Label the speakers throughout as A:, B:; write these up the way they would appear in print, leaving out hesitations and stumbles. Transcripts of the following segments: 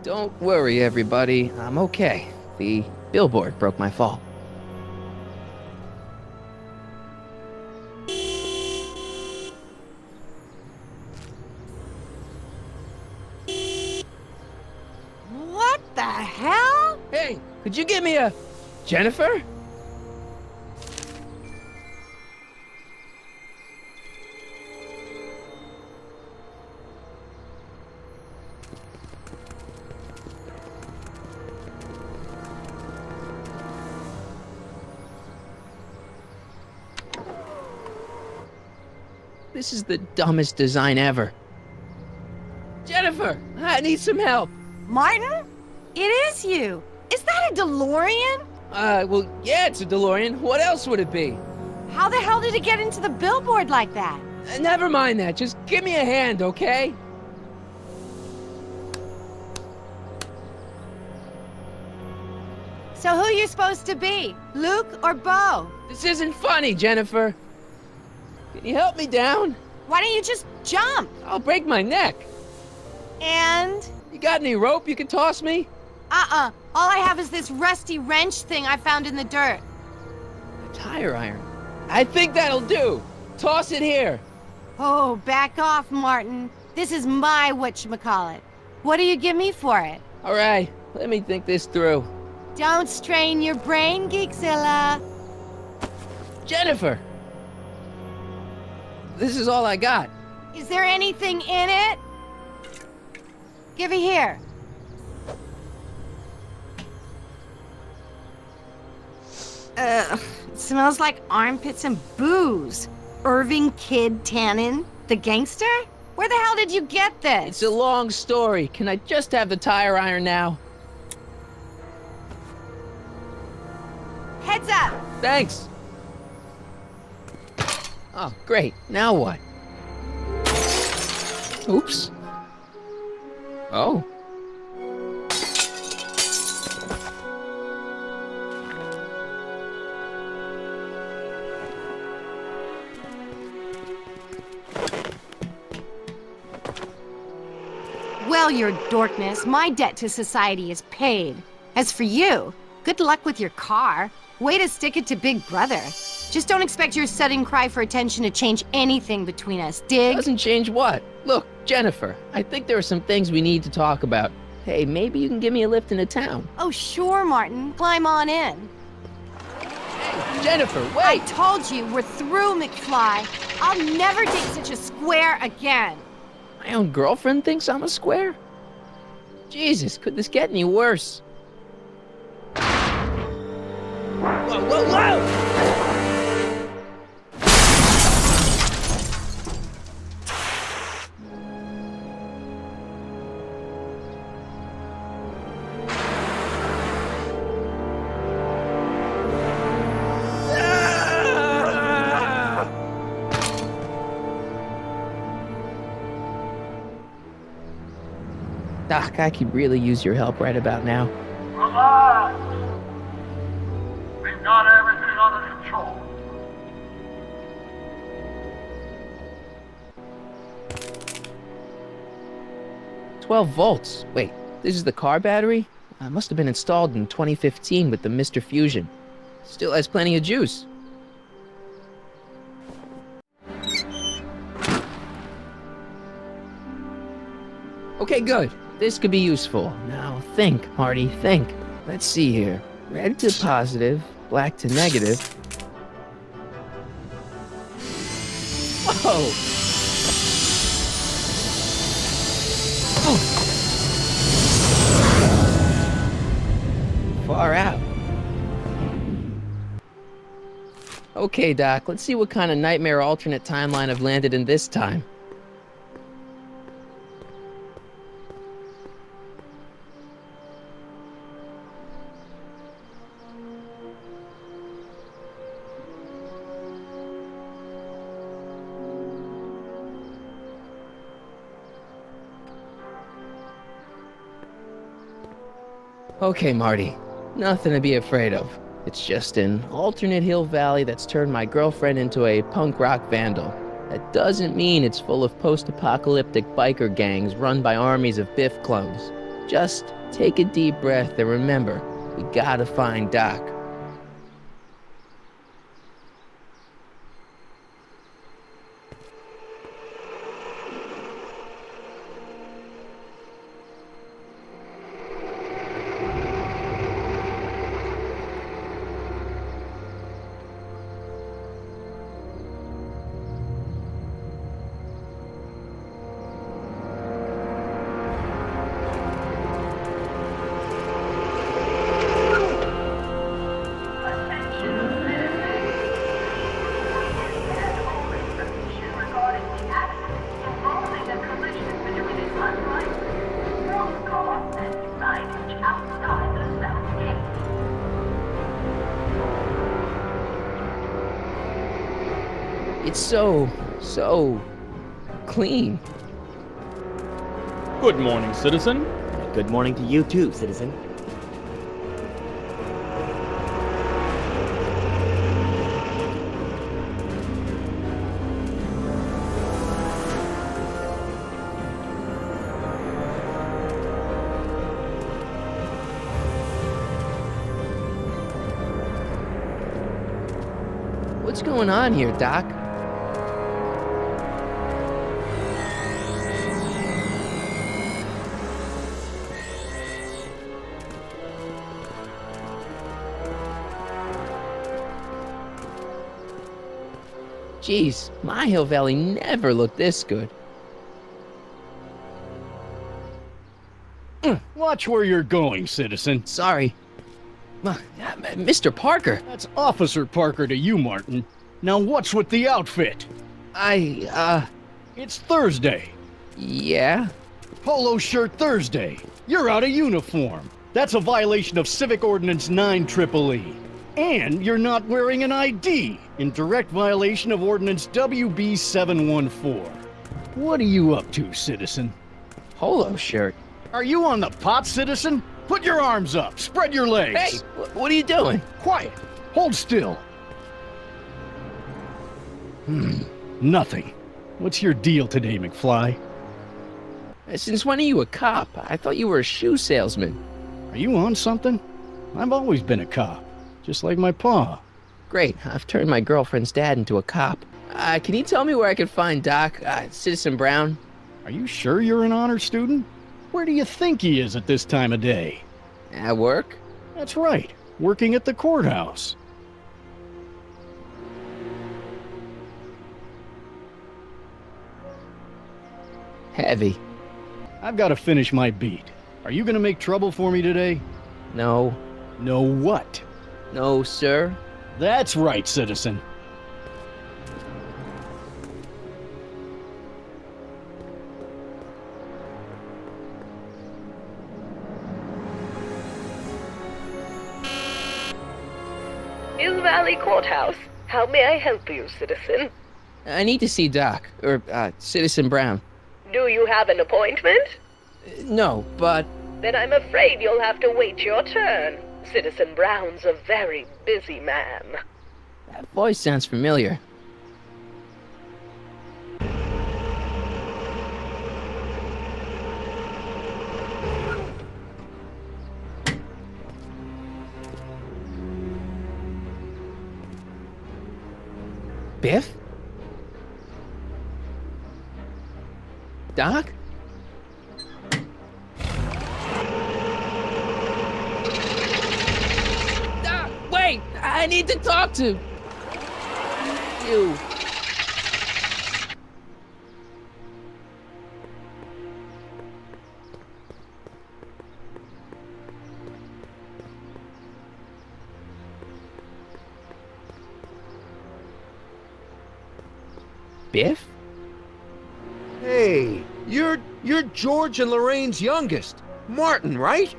A: Don't worry, everybody. I'm okay. The billboard broke my fall.
B: What the hell?
A: Hey, could you give me a... Jennifer? This is the dumbest design ever. Jennifer, I need some help.
B: Martin? It is you. Is that a DeLorean?
A: Well, yeah, it's a DeLorean. What else would it be?
B: How the hell did it get into the billboard like that?
A: Never mind that. Just give me a hand, okay?
B: So who are you supposed to be? Luke or Bo?
A: This isn't funny, Jennifer. Can you help me down?
B: Why don't you just jump?
A: I'll break my neck.
B: And?
A: You got any rope you can toss me?
B: All I have is this rusty wrench thing I found in the dirt.
A: A tire iron. I think that'll do. Toss it here.
B: Oh, back off, Martin. This is my whatchamacallit. What do you give me for it?
A: All right, let me think this through.
B: Don't strain your brain, Geekzilla.
A: Jennifer! This is all I got.
B: Is there anything in it? Give it here. It smells like armpits and booze. Irving Kid Tannen, the gangster? Where the hell did you get this?
A: It's a long story. Can I just have the tire iron now?
B: Heads up!
A: Thanks. Oh, great. Now what? Oops. Oh.
B: Well, your dorkness, my debt to society is paid. As for you, good luck with your car. Way to stick it to Big Brother. Just don't expect your sudden cry for attention to change anything between us, dig?
A: Doesn't change what? Look, Jennifer, I think there are some things we need to talk about. Hey, maybe you can give me a lift into town.
B: Oh, sure, Martin. Climb on in.
A: Hey, Jennifer, wait!
B: I told you, we're through, McFly. I'll never date such a square again.
A: My own girlfriend thinks I'm a square? Jesus, could this get any worse? Whoa, whoa, whoa! Doc, I could really use your help right about now.
C: Relax. We've got everything under control.
A: "12 volts. Wait, this is the car battery? Must have been installed in 2015 with the Mr. Fusion. Still has plenty of juice. Okay, good. This could be useful. Now think, Marty, think. Let's see here. Red to positive, black to negative. Whoa! Far out. Okay, Doc, let's see what kind of nightmare alternate timeline I've landed in this time. Okay, Marty. Nothing to be afraid of. It's just an alternate hill valley that's turned my girlfriend into a punk rock vandal. That doesn't mean it's full of post-apocalyptic biker gangs run by armies of Biff clones. Just take a deep breath and remember, we gotta find Doc. It's so clean.
D: Good morning, citizen.
E: Good morning to you too, citizen.
A: What's going on here, Doc? Jeez, my Hill Valley never looked this good.
F: Watch where you're going, citizen.
A: Sorry. Mr. Parker,
F: That's Officer Parker to you, Martin. Now what's with the outfit? It's Thursday.
A: Yeah?
F: Polo shirt Thursday. You're out of uniform. That's a violation of Civic Ordinance 9EEE. And you're not wearing an ID, in direct violation of Ordinance WB 714. What are you up to, citizen?
A: Polo shirt.
F: Are you on the pot, citizen? Put your arms up, spread your legs.
A: Hey, what are you doing?
F: Quiet. Hold still. Nothing. What's your deal today, McFly?
A: Since when are you a cop? I thought you were a shoe salesman.
F: Are you on something? I've always been a cop, just like my pa.
A: Great, I've turned my girlfriend's dad into a cop. Can you tell me where I can find Doc, Citizen Brown?
F: Are you sure you're an honor student? Where do you think he is at this time of day?
A: At work?
F: That's right, working at the courthouse.
A: Heavy.
F: I've got to finish my beat. Are you gonna make trouble for me today?
A: No.
F: No what?
A: No, sir.
F: That's right, citizen.
G: Hill Valley Courthouse. How may I help you, citizen?
A: I need to see Doc, or, Citizen Brown.
G: Do you have an appointment?
A: No, but...
G: Then I'm afraid you'll have to wait your turn. Citizen Brown's a very busy man.
A: That voice sounds familiar. Biff? Doc? Doc, wait! I need to talk to you. Biff?
H: Hey, you're George and Lorraine's youngest, Martin, right?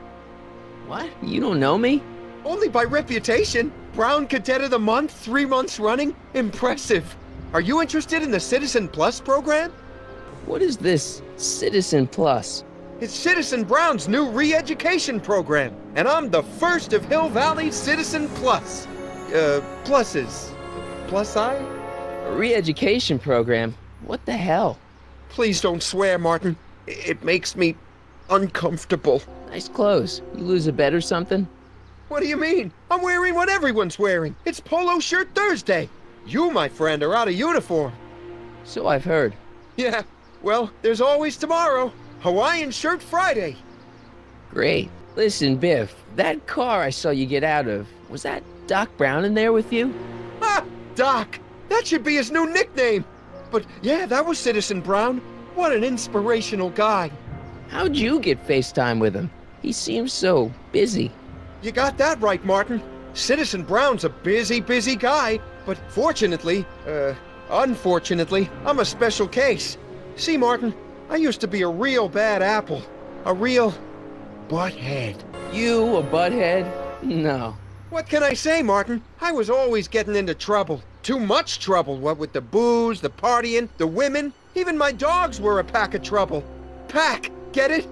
A: What? You don't know me?
H: Only by reputation. Brown Cadet of the Month, 3 months running. Impressive. Are you interested in the Citizen Plus program?
A: What is this Citizen Plus?
H: It's Citizen Brown's new re-education program, and I'm the first of Hill Valley's Citizen Plus. Pluses. Plus I?
A: A re-education program? What the hell?
H: Please don't swear, Martin. It makes me uncomfortable.
A: Nice clothes. You lose a bet or something?
H: What do you mean? I'm wearing what everyone's wearing. It's Polo Shirt Thursday. You, my friend, are out of uniform.
A: So I've heard.
H: Yeah, well, there's always tomorrow. Hawaiian Shirt Friday.
A: Great. Listen, Biff, that car I saw you get out of, was that Doc Brown in there with you?
H: Ah, Doc. That should be his new nickname. But yeah, that was Citizen Brown. What an inspirational guy.
A: How'd you get FaceTime with him? He seems so busy.
H: You got that right, Martin. Citizen Brown's a busy guy. But unfortunately, I'm a special case. See, Martin, I used to be a real bad apple. A real butthead.
A: You a butthead? No.
H: What can I say, Martin? I was always getting into trouble. Too much trouble, what with the booze, the partying, the women. Even my dogs were a pack of trouble. Pack, get it?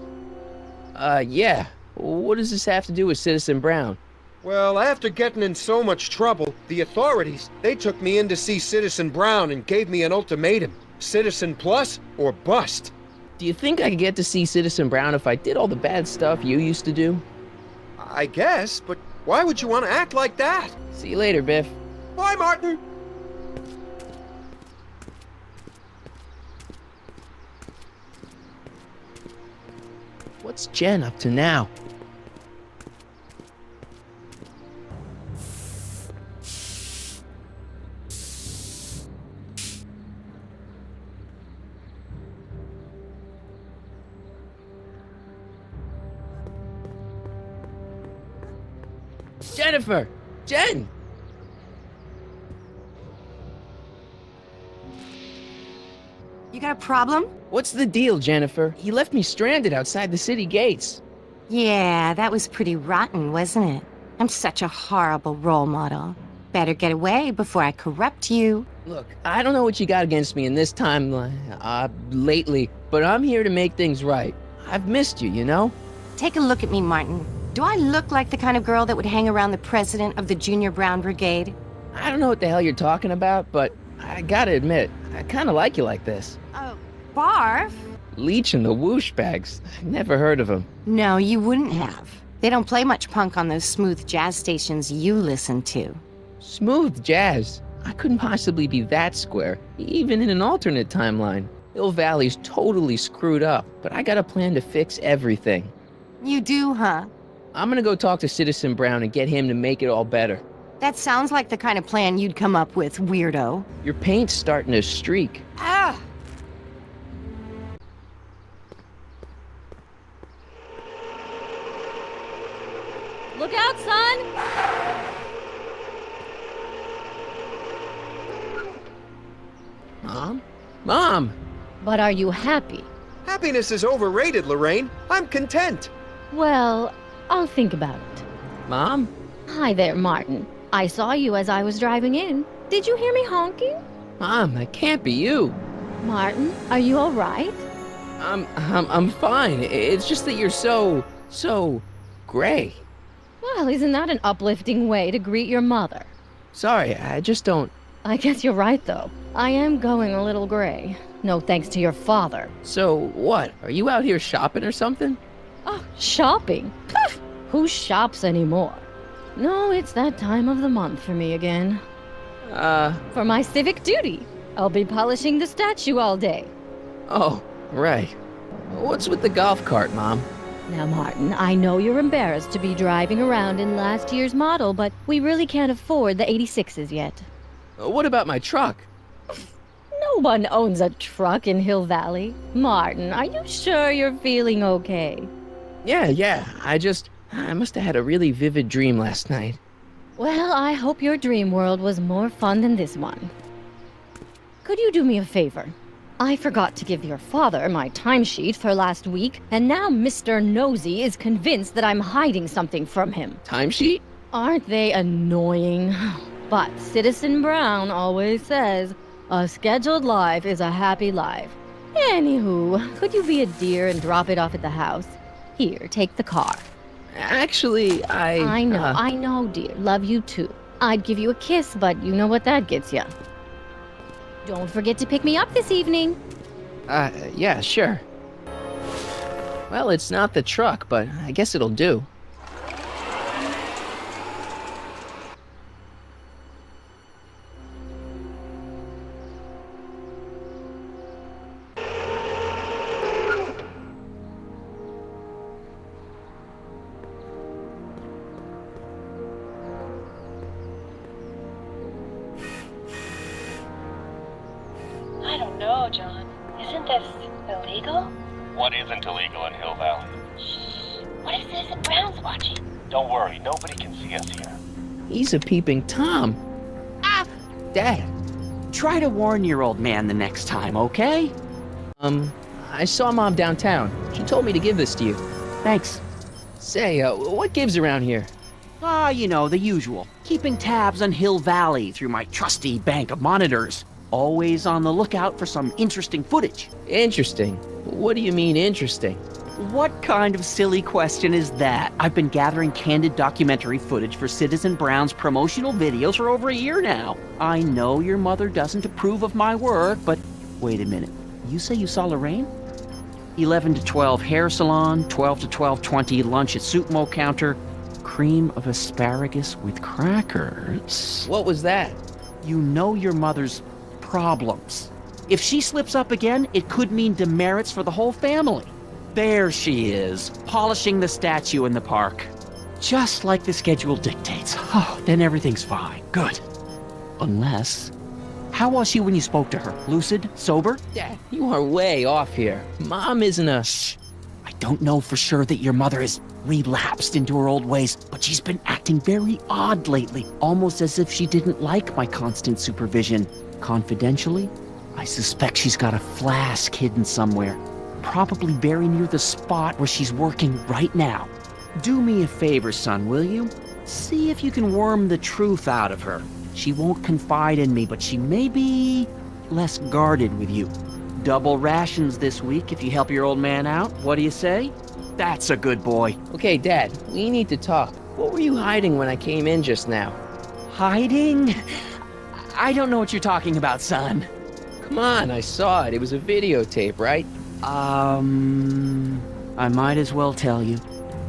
A: Yeah. What does this have to do with Citizen Brown?
H: Well, after getting in so much trouble, the authorities, they took me in to see Citizen Brown and gave me an ultimatum. Citizen Plus or bust.
A: Do you think I could get to see Citizen Brown if I did all the bad stuff you used to do?
H: I guess, but why would you want to act like that?
A: See you later, Biff.
H: Bye, Martin.
A: What's Jen up to now? Jennifer! Jen!
B: You got a problem?
A: What's the deal, Jennifer? He left me stranded outside the city gates.
B: Yeah, that was pretty rotten, wasn't it? I'm such a horrible role model. Better get away before I corrupt you.
A: Look, I don't know what you got against me in this time, lately, but I'm here to make things right. I've missed you, you know?
B: Take a look at me, Martin. Do I look like the kind of girl that would hang around the president of the Junior Brown Brigade?
A: I don't know what the hell you're talking about, but I gotta admit, I kinda like you like this.
B: Oh, barf?
A: Leech and the whoosh bags. Never heard of them.
B: No, you wouldn't have. They don't play much punk on those smooth jazz stations you listen to.
A: Smooth jazz. I couldn't possibly be that square, even in an alternate timeline. Hill Valley's totally screwed up, but I got a plan to fix everything.
B: You do, huh?
A: I'm gonna go talk to Citizen Brown and get him to make it all better.
B: That sounds like the kind of plan you'd come up with, weirdo.
A: Your paint's starting to streak.
B: Ah!
D: Look out, son!
A: Mom? Mom!
D: But are you happy?
H: Happiness is overrated, Lorraine. I'm content.
D: Well, I'll think about it.
A: Mom?
D: Hi there, Martin. I saw you as I was driving in. Did you hear me honking?
A: Mom, that can't be you.
D: Martin, are you all right?
A: I'm fine. It's just that you're so gray.
D: Well, isn't that an uplifting way to greet your mother?
A: Sorry, I just don't...
D: I guess you're right, though. I am going a little gray. No thanks to your father.
A: So, what? Are you out here shopping or something?
D: Oh, shopping? Pff, who shops anymore? No, it's that time of the month for me again. For my civic duty. I'll be polishing the statue all day.
A: Oh, right. What's with the golf cart, Mom?
D: Now, Martin, I know you're embarrassed to be driving around in last year's model, but we really can't afford the 86s yet.
A: What about my truck?
D: No one owns a truck in Hill Valley. Martin, are you sure you're feeling okay?
A: Yeah. I must have had a really vivid dream last night.
D: Well, I hope your dream world was more fun than this one. Could you do me a favor? I forgot to give your father my timesheet for last week, and now Mr. Nosy is convinced that I'm hiding something from him.
A: Timesheet?
D: Aren't they annoying? But Citizen Brown always says, a scheduled life is a happy life. Anywho, could you be a dear and drop it off at the house? Here, take the car.
A: Actually,
D: I know, dear. Love you too. I'd give you a kiss, but you know what that gets ya. Don't forget to pick me up this evening.
A: Yeah, sure. Well, it's not the truck, but I guess it'll do.
I: I don't know, John. Isn't this illegal?
J: What isn't illegal in Hill Valley?
I: Shh. What if Citizen Brown's watching?
J: Don't worry, nobody can see us here.
A: He's a peeping Tom. Ah! Dad.
K: Try to warn your old man the next time, okay?
A: I saw Mom downtown. She told me to give this to you.
K: Thanks.
A: Say, what gives around here?
K: You know, the usual. Keeping tabs on Hill Valley through my trusty bank of monitors. Always on the lookout for some interesting footage.
A: Interesting? What do you mean interesting?
K: What kind of silly question is that? I've been gathering candid documentary footage for Citizen Brown's promotional videos for over a year now. I know your mother doesn't approve of my work, but wait a minute. You say you saw Lorraine? 11 to 12 hair salon, 12 to 12:20 lunch at soup mo counter, cream of asparagus with crackers.
A: What was that?
K: You know your mother's problems. If she slips up again, it could mean demerits for the whole family. There she is, polishing the statue in the park. Just like the schedule dictates. Oh, then everything's fine. Good. Unless... How was she when you spoke to her? Lucid? Sober?
A: Dad, you are way off here. Mom isn't a...
K: Shh. I don't know for sure that your mother has relapsed into her old ways, but she's been acting very odd lately, almost as if she didn't like my constant supervision. Confidentially, I suspect she's got a flask hidden somewhere, probably very near the spot where she's working right now. Do me a favor, son, will you? See if you can worm the truth out of her. She won't confide in me, but she may be less guarded with you. Double rations this week if you help your old man out. What do you say? That's a good boy.
A: Okay, Dad, we need to talk. What were you hiding when I came in just now?
K: Hiding? I don't know what you're talking about, son.
A: Come on, I saw it. It was a videotape, right?
K: I might as well tell you.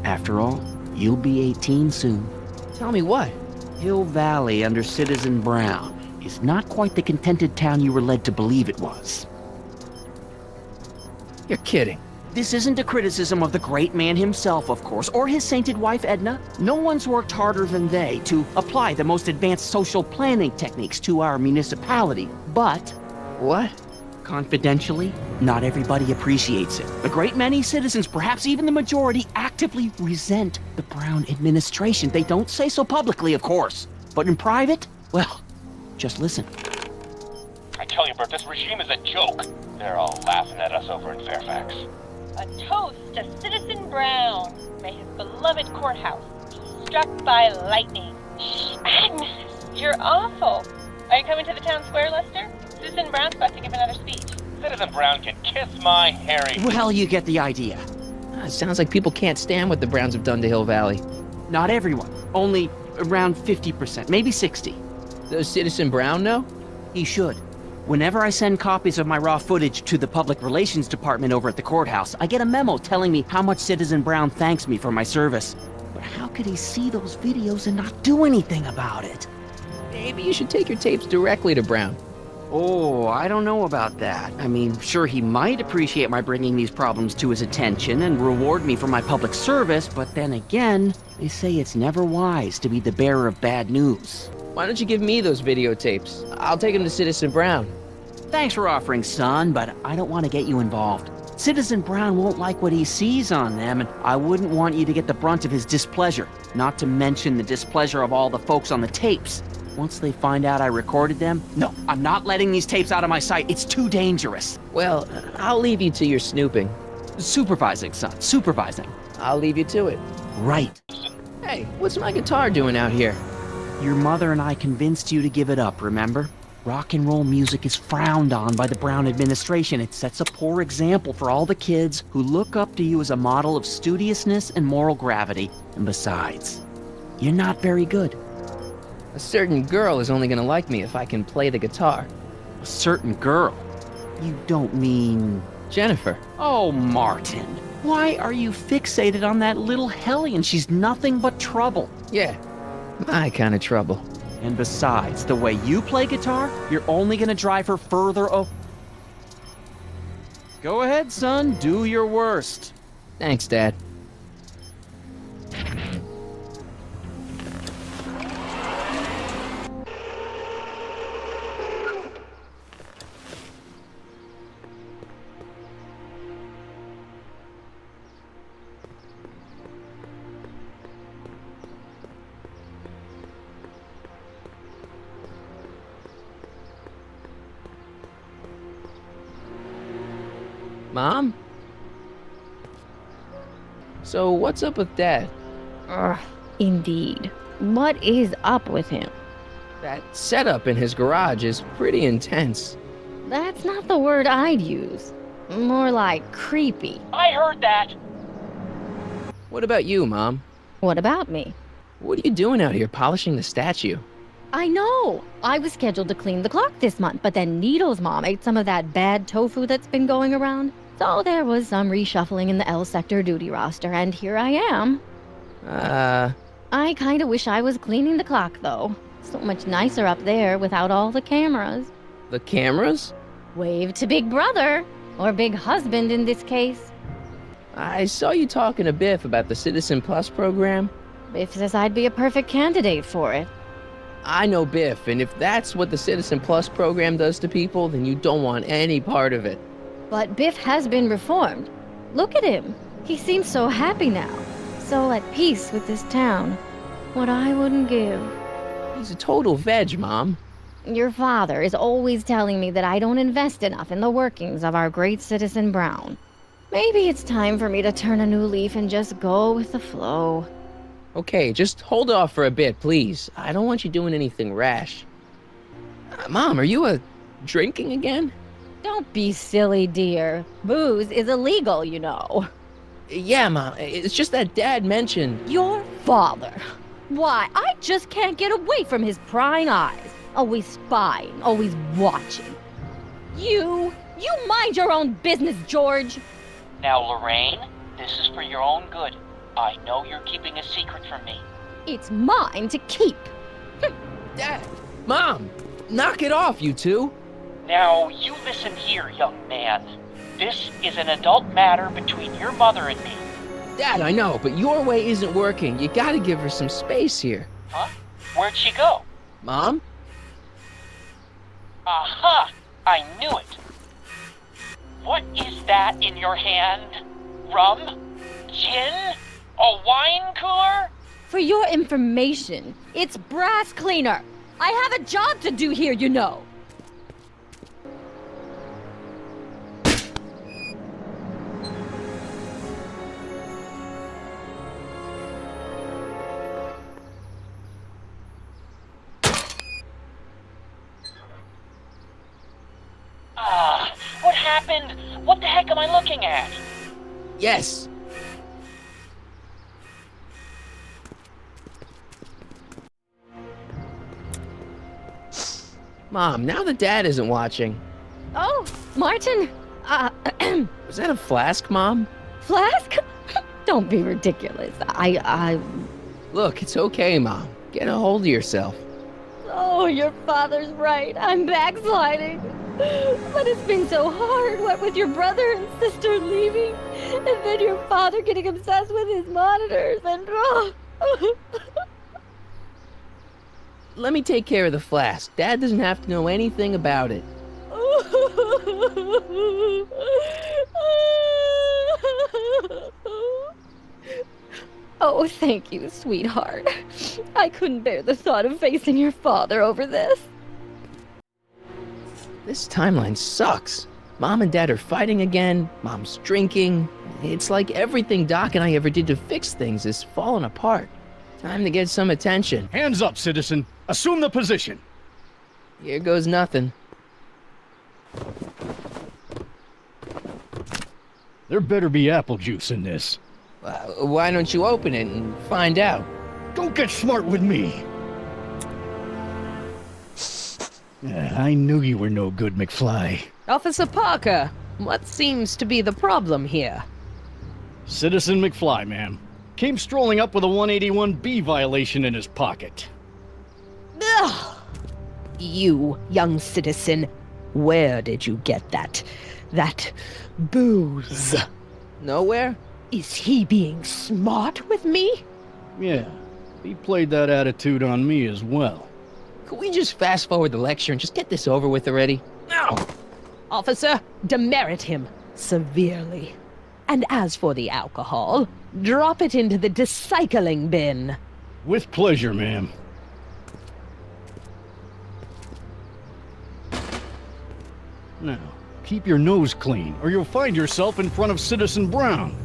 K: After all, you'll be 18 soon.
A: Tell me what?
K: Hill Valley under Citizen Brown is not quite the contented town you were led to believe it was.
A: You're kidding.
K: This isn't a criticism of the great man himself, of course, or his sainted wife, Edna. No one's worked harder than they to apply the most advanced social planning techniques to our municipality. But...
A: What?
K: Confidentially, not everybody appreciates it. A great many citizens, perhaps even the majority, actively resent the Brown administration. They don't say so publicly, of course. But in private, well, just listen.
J: I tell you, Bert, this regime is a joke. They're all laughing at us over in Fairfax.
I: A toast to Citizen Brown. May his beloved courthouse be struck by lightning. Shh, Agnes, you're awful. Are you coming to the town square, Lester? Citizen Brown's about to give another speech.
J: Citizen Brown can kiss my hairy...
K: Well, you get the idea.
A: It sounds like people can't stand what the Browns have done to Hill Valley.
K: Not everyone. Only around 50%, maybe 60.
A: Does Citizen Brown know?
K: He should. Whenever I send copies of my raw footage to the Public Relations Department over at the courthouse, I get a memo telling me how much Citizen Brown thanks me for my service. But how could he see those videos and not do anything about it?
A: Maybe you should take your tapes directly to Brown.
K: Oh, I don't know about that. I mean, sure, he might appreciate my bringing these problems to his attention and reward me for my public service, but then again, they say it's never wise to be the bearer of bad news.
A: Why don't you give me those videotapes? I'll take them to Citizen Brown.
K: Thanks for offering, son, but I don't want to get you involved. Citizen Brown won't like what he sees on them, and I wouldn't want you to get the brunt of his displeasure, not to mention the displeasure of all the folks on the tapes. Once they find out I recorded them, no, I'm not letting these tapes out of my sight. It's too dangerous.
A: Well, I'll leave you to your snooping.
K: Supervising, son, supervising.
A: I'll leave you to it.
K: Right.
A: Hey, what's my guitar doing out here?
K: Your mother and I convinced you to give it up, remember? Rock and roll music is frowned on by the Brown administration. It sets a poor example for all the kids who look up to you as a model of studiousness and moral gravity. And besides, you're not very good.
A: A certain girl is only gonna like me if I can play the guitar.
K: A certain girl? You don't mean...
A: Jennifer.
K: Oh, Martin. Why are you fixated on that little hellion? She's nothing but trouble.
A: Yeah, my kind of trouble.
K: And besides, the way you play guitar, you're only gonna drive her further Go ahead, son. Do your worst.
A: Thanks, Dad. Mom? So what's up with Dad?
D: Indeed. What is up with him?
A: That setup in his garage is pretty intense.
D: That's not the word I'd use. More like creepy.
J: I heard that!
A: What about you, Mom?
D: What about me?
A: What are you doing out here polishing the statue?
D: I know! I was scheduled to clean the clock this month, but then Needle's mom ate some of that bad tofu that's been going around. So there was some reshuffling in the L sector duty roster, and here I am. I kinda wish I was cleaning the clock, though. So much nicer up there without all the cameras.
A: The cameras?
D: Wave to Big Brother, or Big Husband in this case.
A: I saw you talking to Biff about the Citizen Plus program.
D: Biff says I'd be a perfect candidate for it.
A: I know Biff, and if that's what the Citizen Plus program does to people, then you don't want any part of it.
D: But Biff has been reformed. Look at him. He seems so happy now. So at peace with this town. What I wouldn't give.
A: He's a total veg, Mom.
D: Your father is always telling me that I don't invest enough in the workings of our great citizen Brown. Maybe it's time for me to turn a new leaf and just go with the flow.
A: Okay, just hold off for a bit, please. I don't want you doing anything rash. Mom, are you drinking again?
D: Don't be silly, dear. Booze is illegal, you know.
A: Yeah, Mom. It's just that Dad mentioned...
D: Your father. Why, I just can't get away from his prying eyes. Always spying, always watching. You mind your own business, George.
L: Now, Lorraine, this is for your own good. I know you're keeping a secret from me.
D: It's mine to keep.
A: Dad! Mom! Knock it off, you two!
L: Now, you listen here, young man. This is an adult matter between your mother and me.
A: Dad, I know, but your way isn't working. You gotta give her some space here.
L: Huh? Where'd she go?
A: Mom?
L: Aha! I knew it. What is that in your hand? Rum? Gin? A wine cooler?
D: For your information, it's brass cleaner. I have a job to do here, you know.
L: What happened? What the heck am I looking at?
A: Yes. Mom, now that Dad isn't watching.
D: Oh, Martin.
A: Was that a flask, Mom?
D: Flask? Don't be ridiculous.
A: Look, it's okay, Mom. Get a hold of yourself.
D: Oh, your father's right. I'm backsliding. But it's been so hard, what with your brother and sister leaving, and then your father getting obsessed with his monitors, and
A: Let me take care of the flask. Dad doesn't have to know anything about it.
D: Oh, thank you, sweetheart. I couldn't bear the thought of facing your father over this.
A: This timeline sucks. Mom and Dad are fighting again. Mom's drinking. It's like everything Doc and I ever did to fix things is falling apart. Time to get some attention.
F: Hands up, citizen. Assume the position.
A: Here goes nothing.
F: There better be apple juice in this.
A: Why don't you open it and find out?
F: Don't get smart with me. I knew you were no good, McFly.
M: Officer Parker, what seems to be the problem here?
F: Citizen McFly, ma'am. Came strolling up with a 181B violation in his pocket.
M: Ugh. You, young citizen, where did you get that booze?
A: Nowhere?
M: Is he being smart with me?
F: Yeah, he played that attitude on me as well.
A: Could we just fast forward the lecture and just get this over with already? No!
M: Officer, demerit him severely. And as for the alcohol, drop it into the recycling bin.
F: With pleasure, ma'am. Now, keep your nose clean, or you'll find yourself in front of Citizen Brown.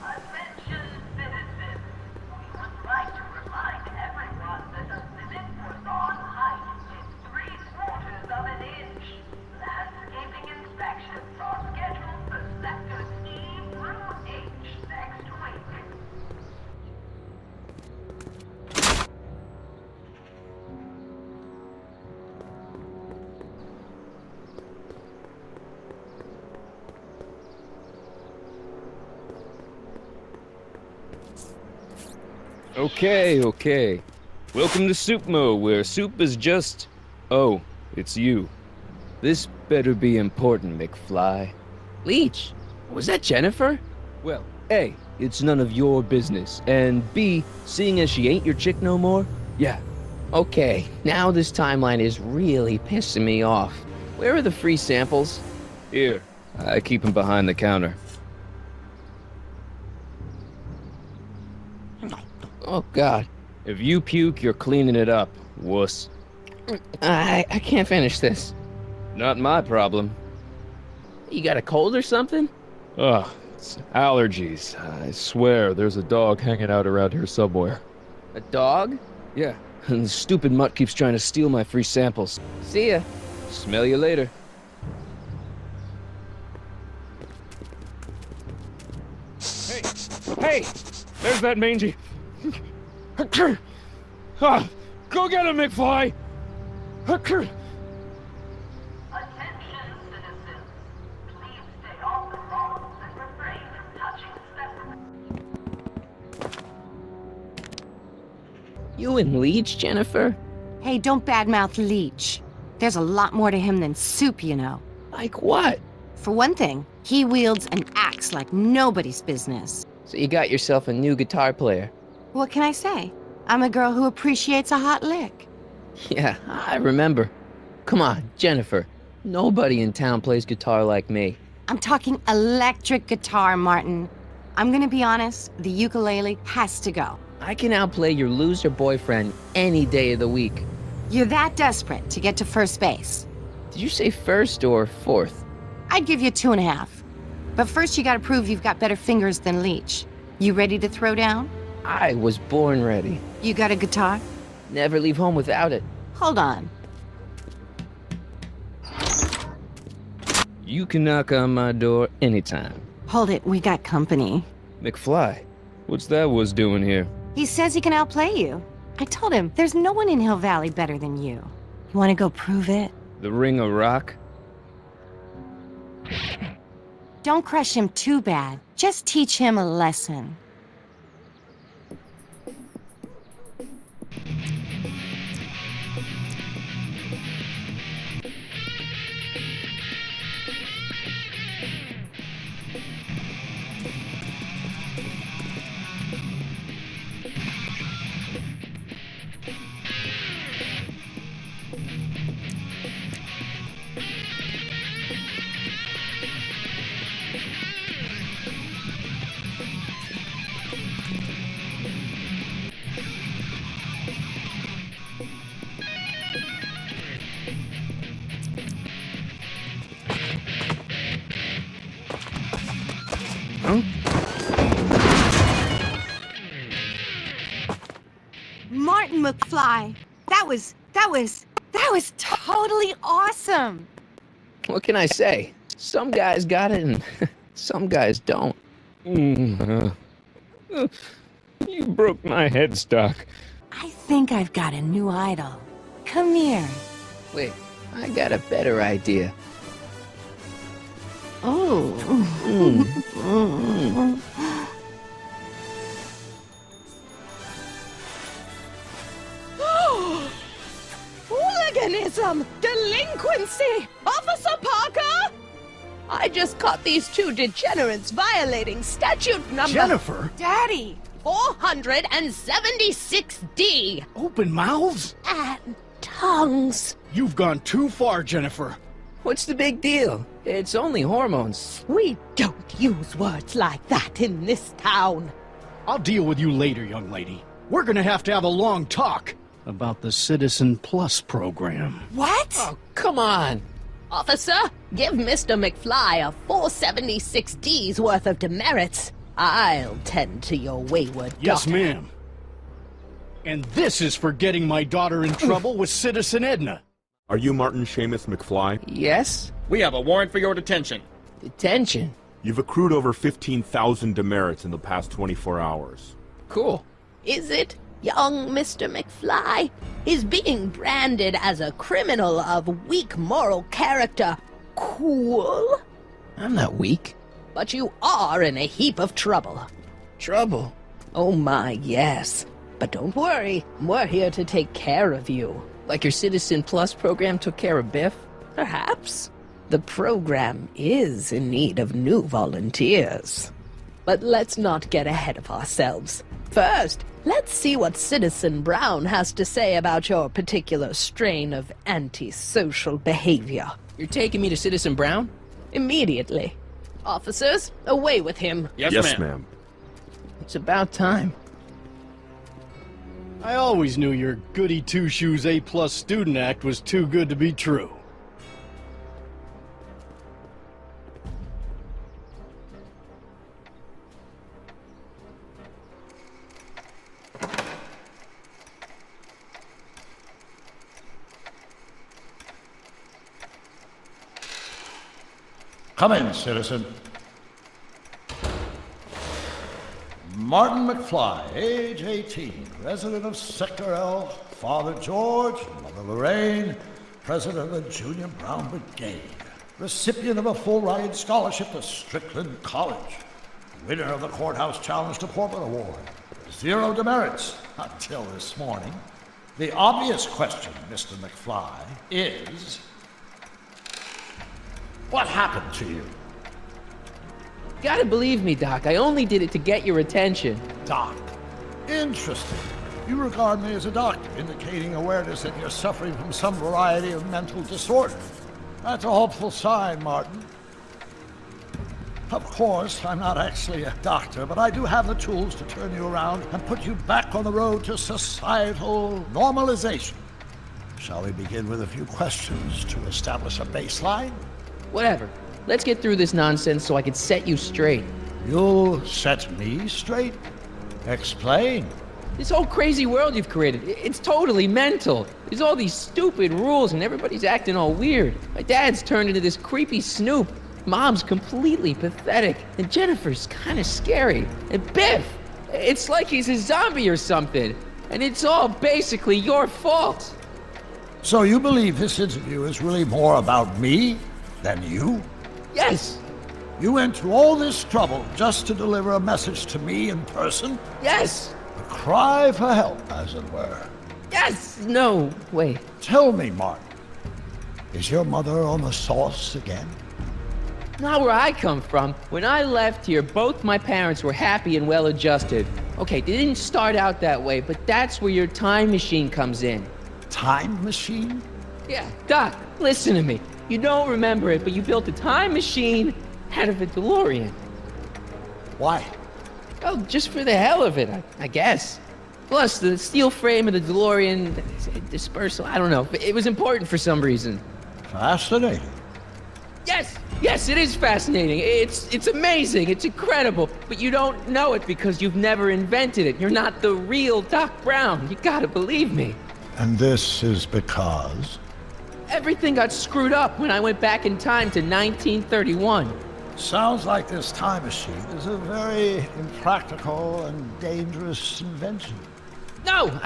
C: Attention citizens. We would like to remind everyone that the limit for non-height is 3/4 of an inch. Landscaping inspections are scheduled for sectors E through H next week.
N: Okay. Welcome to Soupmo, where soup is just... Oh, it's you. This better be important, McFly.
A: Leech, was that Jennifer?
N: Well, A, it's none of your business, and B, seeing as she ain't your chick no more, yeah.
A: Okay, now this timeline is really pissing me off. Where are the free samples?
N: Here, I keep them behind the counter.
A: Oh, God.
N: If you puke, you're cleaning it up, wuss.
A: I can't finish this.
N: Not my problem.
A: You got a cold or something?
N: Ugh, it's allergies. I swear there's a dog hanging out around here somewhere.
A: A dog?
N: Yeah, and the stupid mutt keeps trying to steal my free samples.
A: See ya.
N: Smell you later. Hey! There's that mangy... Go get him, McFly!
C: Attention citizens. Please stay off the roads and refrain from touching specimens.
A: You and Leech, Jennifer?
B: Hey, don't badmouth Leech. There's a lot more to him than soup, you know.
A: Like what?
B: For one thing, he wields an axe like nobody's business.
A: So you got yourself a new guitar player.
B: What can I say? I'm a girl who appreciates a hot lick.
A: Yeah, I remember. Come on, Jennifer. Nobody in town plays guitar like me.
B: I'm talking electric guitar, Martin. I'm gonna be honest, the ukulele has to go.
A: I can outplay your loser boyfriend any day of the week.
B: You're that desperate to get to first base.
A: Did you say first or fourth?
B: I'd give you 2.5. But first you gotta prove you've got better fingers than Leech. You ready to throw down?
A: I was born ready.
B: You got a guitar?
A: Never leave home without it.
B: Hold on.
N: You can knock on my door anytime.
B: Hold it, we got company.
N: McFly, what's that wuss doing here?
B: He says he can outplay you. I told him, there's no one in Hill Valley better than you. You wanna go prove it?
N: The Ring of Rock?
B: Don't crush him too bad. Just teach him a lesson. Martin McFly, that was totally awesome.
A: What can I say? Some guys got it and some guys don't.
N: You You broke my headstock.
B: I think I've got a new idol. Come here.
A: Wait, I got a better idea. Oh.
M: Hooliganism! Delinquency! Officer Parker! I just caught these two degenerates violating statute number...
F: Jennifer?
B: Daddy!
M: 476D!
F: Open mouths?
M: And tongues.
F: You've gone too far, Jennifer.
A: What's the big deal? It's only hormones.
M: We don't use words like that in this town.
F: I'll deal with you later, young lady. We're gonna have to have a long talk about the Citizen Plus program.
B: What?
A: Oh, come on.
M: Officer, give Mr. McFly a 476D's worth of demerits. I'll tend to your wayward
F: Yes,
M: daughter.
F: ma'am. And this is for getting my daughter in trouble with Citizen Edna.
O: Are you Martin Seamus McFly?
A: Yes?
P: We have a warrant for your detention.
A: Detention?
O: You've accrued over 15,000 demerits in the past 24 hours.
A: Cool.
M: Is it, young Mr. McFly? Is being branded as a criminal of weak moral character cool?
A: I'm not weak.
M: But you are in a heap of trouble.
A: Trouble?
M: Oh my, yes. But don't worry, we're here to take care of you.
A: Like your Citizen Plus program took care of Biff?
M: Perhaps. The program is in need of new volunteers. But let's not get ahead of ourselves. First, let's see what Citizen Brown has to say about your particular strain of antisocial behavior.
A: You're taking me to Citizen Brown?
M: Immediately. Officers, away with him.
O: Yes, ma'am.
A: It's about time.
F: I always knew your goody two-shoes A-plus student act was too good to be true.
Q: Come in, citizen. Martin McFly, age 18, resident of Sector L, Father George, Mother Lorraine, president of the Junior Brown Brigade, recipient of a full-ride scholarship to Strickland College, winner of the Courthouse Challenge to Portland Award, 0 demerits until this morning. The obvious question, Mr. McFly, is... what happened to you?
A: Gotta believe me, Doc. I only did it to get your attention.
Q: Doc. Interesting. You regard me as a doctor, indicating awareness that you're suffering from some variety of mental disorder. That's a hopeful sign, Martin. Of course, I'm not actually a doctor, but I do have the tools to turn you around and put you back on the road to societal normalization. Shall we begin with a few questions to establish a baseline?
A: Whatever. Let's get through this nonsense so I can set you straight.
Q: You'll set me straight? Explain.
A: This whole crazy world you've created, it's totally mental. There's all these stupid rules and everybody's acting all weird. My dad's turned into this creepy snoop. Mom's completely pathetic. And Jennifer's kind of scary. And Biff, it's like he's a zombie or something. And it's all basically your fault.
Q: So you believe this interview is really more about me than you?
A: Yes.
Q: You went to all this trouble just to deliver a message to me in person?
A: Yes.
Q: A cry for help, as it were.
A: Yes. No, wait.
Q: Tell me, Martin, is your mother on the sauce again?
A: Not where I come from. When I left here, both my parents were happy and well-adjusted. Okay, they didn't start out that way, but that's where your time machine comes in.
Q: Time machine?
A: Yeah, Doc, listen to me. You don't remember it, but you built a time machine out of a DeLorean.
Q: Why?
A: Well, just for the hell of it, I guess. Plus, the steel frame of the DeLorean dispersal, I don't know. It was important for some reason.
Q: Fascinating.
A: Yes, it is fascinating. It's amazing. It's incredible. But you don't know it because you've never invented it. You're not the real Doc Brown. You gotta believe me.
Q: And this is because?
A: Everything got screwed up when I went back in time to 1931.
Q: Sounds like this time machine is a very impractical and dangerous invention.
A: No,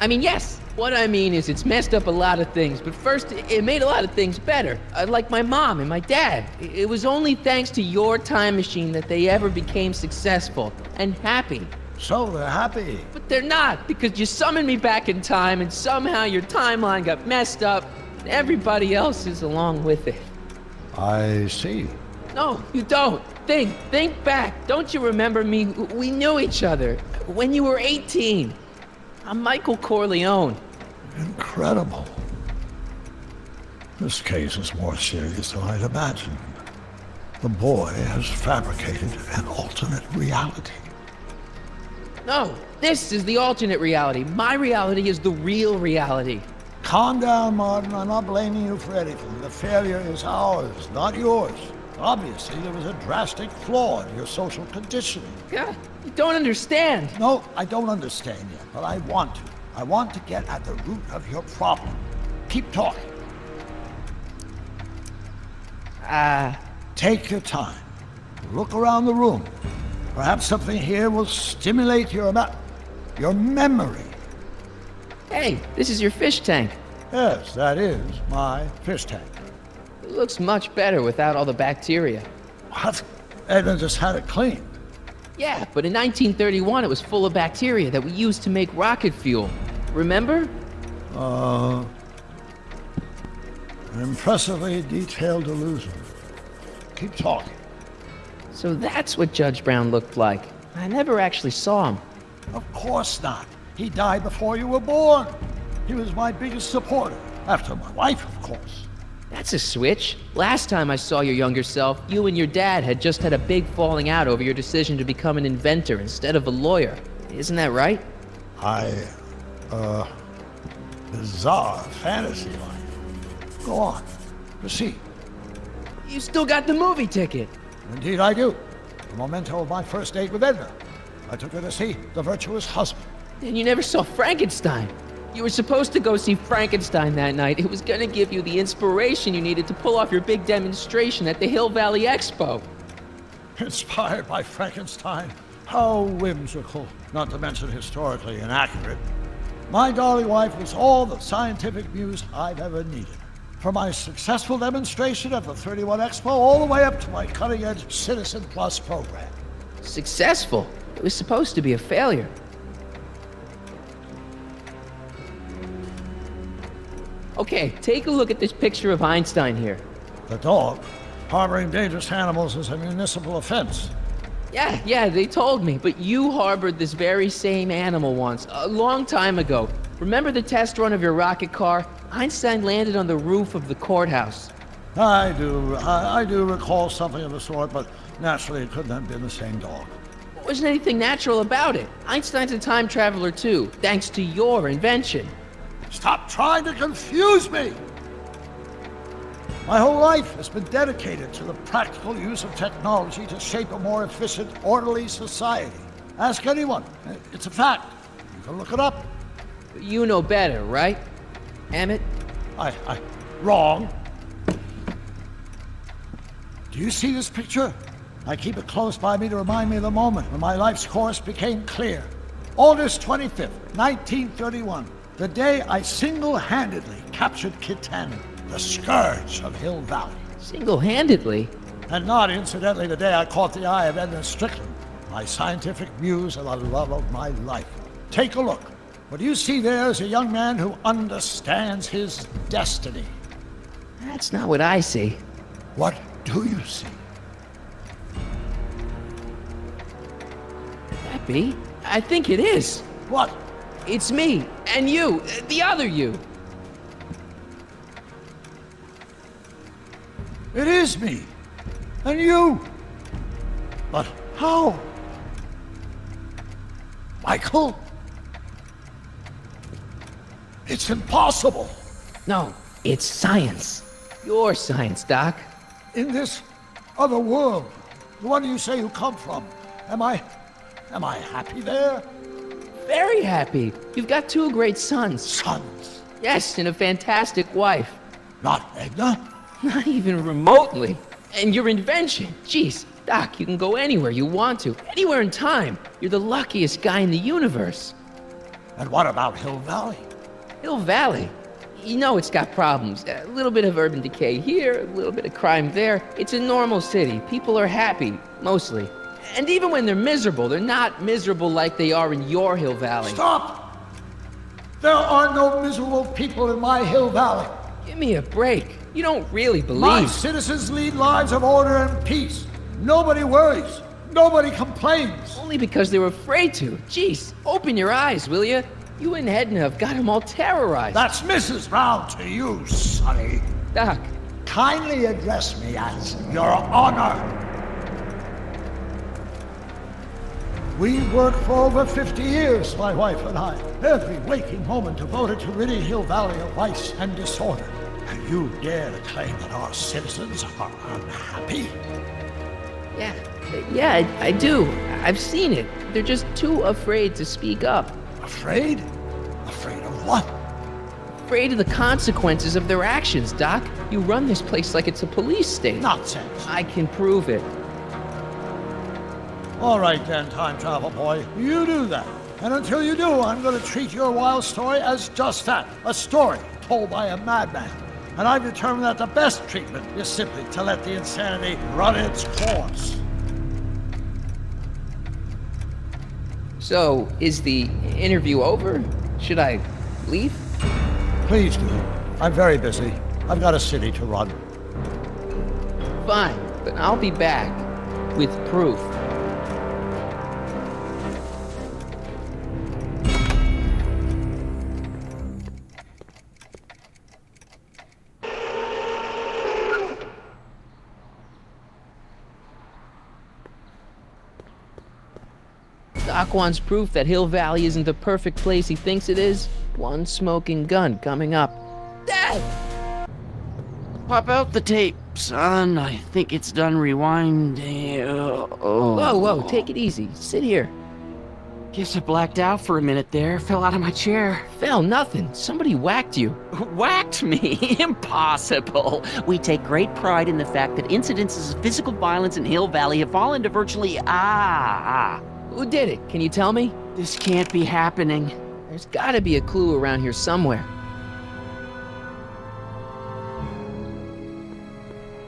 A: I mean, yes. What I mean is it's messed up a lot of things, but first, it made a lot of things better. Like my mom and my dad. It was only thanks to your time machine that they ever became successful and happy.
Q: So they're happy.
A: But they're not, because you summoned me back in time and somehow your timeline got messed up and everybody else is along with it.
Q: I see.
A: No, you don't. Think back. Don't you remember me? We knew each other when you were 18. I'm Michael Corleone.
Q: Incredible. This case is more serious than I'd imagined. The boy has fabricated an alternate reality.
A: No, this is the alternate reality. My reality is the real reality.
Q: Calm down, Martin. I'm not blaming you for anything. The failure is ours, not yours. Obviously, there was a drastic flaw in your social conditioning.
A: Yeah, you don't understand.
Q: No, I don't understand yet, but I want to. I want to get at the root of your problem. Keep talking. Take your time. Look around the room. Perhaps something here will stimulate your memory.
A: Hey, this is your fish tank.
Q: Yes, that is my fish tank.
A: It looks much better without all the bacteria.
Q: What? Edna just had it cleaned.
A: Yeah, but in 1931 it was full of bacteria that we used to make rocket fuel. Remember?
Q: An impressively detailed illusion. Keep talking.
A: So that's what Judge Brown looked like. I never actually saw him.
Q: Of course not. He died before you were born. He was my biggest supporter, after my wife, of course.
A: That's a switch. Last time I saw your younger self, you and your dad had just had a big falling out over your decision to become an inventor instead of a lawyer. Isn't that right?
Q: Bizarre fantasy life. Go on. Proceed.
A: You still got the movie ticket.
Q: Indeed I do. The memento of my first date with Edna. I took her to see The Virtuous Husband.
A: And you never saw Frankenstein. You were supposed to go see Frankenstein that night. It was gonna give you the inspiration you needed to pull off your big demonstration at the Hill Valley Expo.
Q: Inspired by Frankenstein? How whimsical, not to mention historically inaccurate. My darling wife was all the scientific muse I've ever needed. From my successful demonstration at the 31 Expo all the way up to my cutting-edge Citizen Plus program.
A: Successful? It was supposed to be a failure. Okay, take a look at this picture of Einstein here.
Q: The dog? Harboring dangerous animals is a municipal offense.
A: Yeah, they told me, but you harbored this very same animal once, a long time ago. Remember the test run of your rocket car? Einstein landed on the roof of the courthouse.
Q: I do recall something of the sort, but naturally it couldn't have been the same dog.
A: There wasn't anything natural about it. Einstein's a time traveler too, thanks to your invention.
Q: Stop trying to confuse me! My whole life has been dedicated to the practical use of technology to shape a more efficient, orderly society. Ask anyone. It's a fact. You can look it up.
A: You know better, right, Emmett?
Q: Wrong. Do you see this picture? I keep it close by me to remind me of the moment when my life's course became clear. August 25th, 1931. The day I single-handedly captured Kit Tannen, the scourge of Hill Valley.
A: Single-handedly?
Q: And not, incidentally, the day I caught the eye of Edna Strickland, my scientific muse and the love of my life. Take a look. What you see there is a young man who understands his destiny.
A: That's not what I see.
Q: What do you see?
A: Could that be? I think it is.
Q: What?
A: It's me, and you, the other you.
Q: It is me, and you. But how? Michael? It's impossible.
A: No, it's science. Your science, Doc.
Q: In this other world, the one you say you come from, am I happy there?
A: Very happy. You've got 2 great sons.
Q: Sons?
A: Yes, and a fantastic wife.
Q: Not Edna?
A: Not even remotely. And your invention, jeez, Doc, you can go anywhere you want to, anywhere in time. You're the luckiest guy in the universe.
Q: And what about Hill Valley?
A: Hill Valley? You know it's got problems. A little bit of urban decay here, a little bit of crime there. It's a normal city. People are happy, mostly. And even when they're miserable, they're not miserable like they are in your Hill Valley.
Q: Stop! There are no miserable people in my Hill Valley.
A: Give me a break. You don't really believe.
Q: My citizens lead lives of order and peace. Nobody worries. Nobody complains.
A: Only because they were afraid to. Jeez, open your eyes, will you? You and Edna have got them all terrorized.
Q: That's Mrs. Brown to you, Sonny.
A: Doc.
Q: Kindly address me as Your Honor. We worked for over 50 years, my wife and I. Every waking moment devoted to ridding Hill Valley of vice and disorder. And you dare to claim that our citizens are unhappy?
A: Yeah, I do. I've seen it. They're just too afraid to speak up.
Q: Afraid? Afraid of what?
A: Afraid of the consequences of their actions, Doc. You run this place like it's a police state.
Q: Nonsense.
A: I can prove it.
Q: All right then, time travel boy. You do that. And until you do, I'm going to treat your wild story as just that. A story told by a madman. And I've determined that the best treatment is simply to let the insanity run its course.
A: So, is the interview over? Should I leave?
Q: Please do. I'm very busy. I've got a city to run.
A: Fine, but I'll be back with proof. Doc wants proof that Hill Valley isn't the perfect place he thinks it is. One smoking gun coming up. Dad!
K: Pop out the tape, son. I think it's done rewinding.
A: Whoa, take it easy. Sit here.
K: Guess I blacked out for a minute there. Fell out of my chair.
A: Fell nothing. Somebody whacked you.
K: Whacked me? Impossible. We take great pride in the fact that incidences of physical violence in Hill Valley have fallen to virtually
A: Who did it? Can you tell me?
K: This can't be happening.
A: There's gotta be a clue around here somewhere.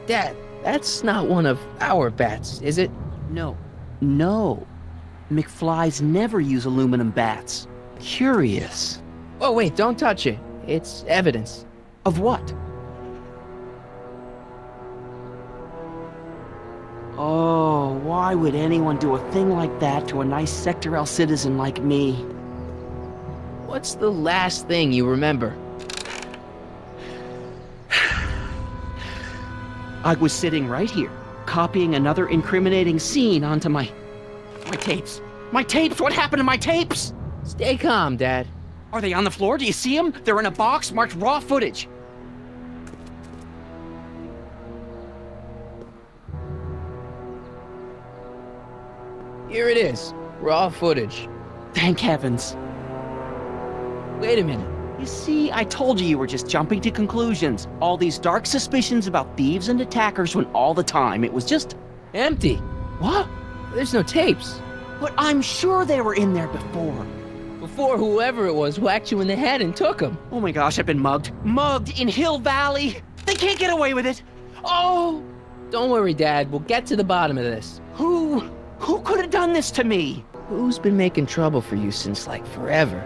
A: Dad, that's not one of our bats, is it?
K: No. McFlys never use aluminum bats. Curious.
A: Oh, wait, don't touch it. It's evidence.
K: Of what? Oh, why would anyone do a thing like that to a nice Sector L citizen like me?
A: What's the last thing you remember?
K: I was sitting right here, copying another incriminating scene onto my tapes. My tapes! What happened to my tapes?
A: Stay calm, Dad.
K: Are they on the floor? Do you see them? They're in a box marked raw footage.
A: Here it is. Raw footage.
K: Thank heavens.
A: Wait a minute.
K: You see, I told you were just jumping to conclusions. All these dark suspicions about thieves and attackers when all the time it was just
A: empty.
K: What?
A: There's no tapes.
K: But I'm sure they were in there before.
A: Before whoever it was whacked you in the head and took them.
K: Oh my gosh, I've been mugged. Mugged in Hill Valley. They can't get away with it. Oh!
A: Don't worry, Dad. We'll get to the bottom of this.
K: Who could have done this to me?
A: Who's been making trouble for you since, like, forever?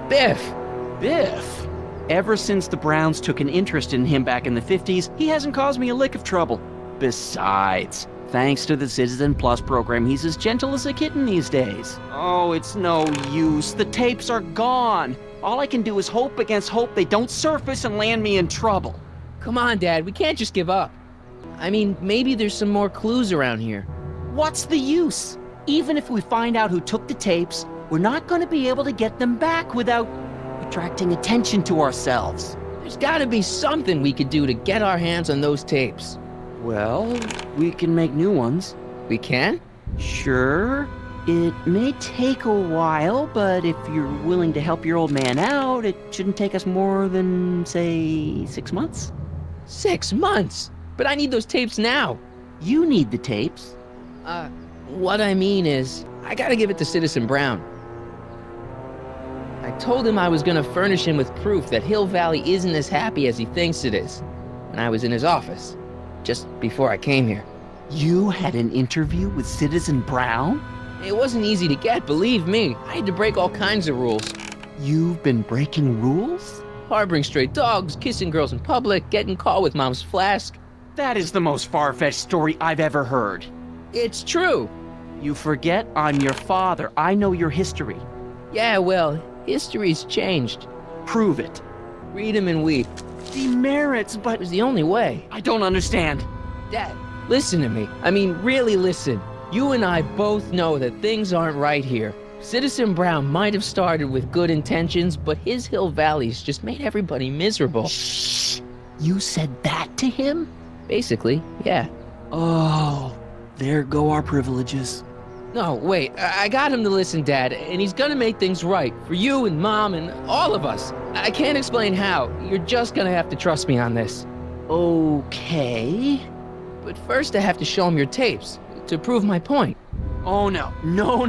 A: Biff!
K: Biff? Ever since the Browns took an interest in him back in the 50s, he hasn't caused me a lick of trouble. Besides, thanks to the Citizen Plus program, he's as gentle as a kitten these days. Oh, it's no use. The tapes are gone. All I can do is hope against hope they don't surface and land me in trouble.
A: Come on, Dad. We can't just give up. I mean, maybe there's some more clues around here.
K: What's the use? Even if we find out who took the tapes, we're not going to be able to get them back without attracting attention to ourselves.
A: There's gotta be something we could do to get our hands on those tapes.
K: Well, we can make new ones.
A: We can?
K: Sure. It may take a while, but if you're willing to help your old man out, it shouldn't take us more than, say, 6 months.
A: 6 months? But I need those tapes now.
K: You need the tapes.
A: What I mean is, I gotta give it to Citizen Brown. I told him I was gonna furnish him with proof that Hill Valley isn't as happy as he thinks it is. When I was in his office, just before I came here.
K: You had an interview with Citizen Brown?
A: It wasn't easy to get, believe me. I had to break all kinds of rules.
K: You've been breaking rules?
A: Harboring stray dogs, kissing girls in public, getting caught with Mom's flask.
K: That is the most far-fetched story I've ever heard.
A: It's true.
K: You forget I'm your father. I know your history.
A: Yeah, well, history's changed.
K: Prove it.
A: Read 'em and weep.
K: Demerits, but...
A: It was the only way.
K: I don't understand.
A: Dad, listen to me. I mean, really listen. You and I both know that things aren't right here. Citizen Brown might have started with good intentions, but his Hill Valley's just made everybody miserable.
K: Shh! You said that to him?
A: Basically, yeah.
K: Oh, there go our privileges.
A: No, wait, I got him to listen, Dad, and he's gonna make things right for you and Mom and all of us. I can't explain how. You're just gonna have to trust me on this.
K: Okay.
A: But first I have to show him your tapes, to prove my point.
K: Oh, no. No.